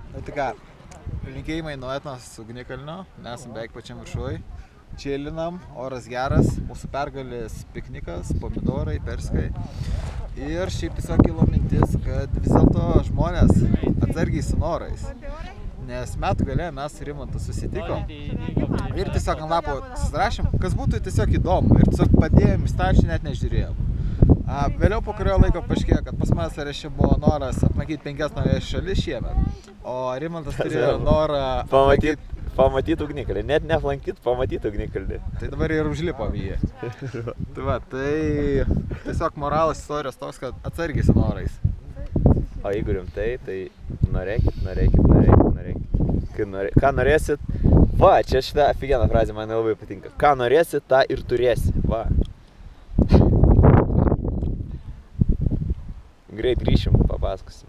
Tai ką, linkėjimai nuo Etnos ugnikalnio, mes esame beveik pačiam viršuoj. Čilinam, oras geras, mūsų pergalės piknikas, pomidorai, perskai. Ir šiaip tiesiog kilo mintis, kad vis dėlto žmonės atsargiai su norais. Nes metų gale mes su Rimantu susitikom ir tiesiog ant lapo susirašėm, kas būtų tiesiog įdomu. Ir tiesiog padėjom į stalčių, net nežiūrėjom. Vėliau po kurio laiko paaiškėjo, kad pas manęs sąraše buvo noras apmokyti 5 naujas šalis šiemet, o Rimantas turėjo norą pamatyti ugnikalnį, net neaplankyt, pamatyti ugnikalnį. Tai dabar ir užlipom jį. Tai tiesiog moralas istorijos toks, kad atsargiai su norais. O jeigu rimtai, tai norėkit. Ką norėsit, va, čia šitą aфиgeną frazę man labai patinka. Ką norėsit, tą ir turėsi, va. Greit grįšim, papasakosim.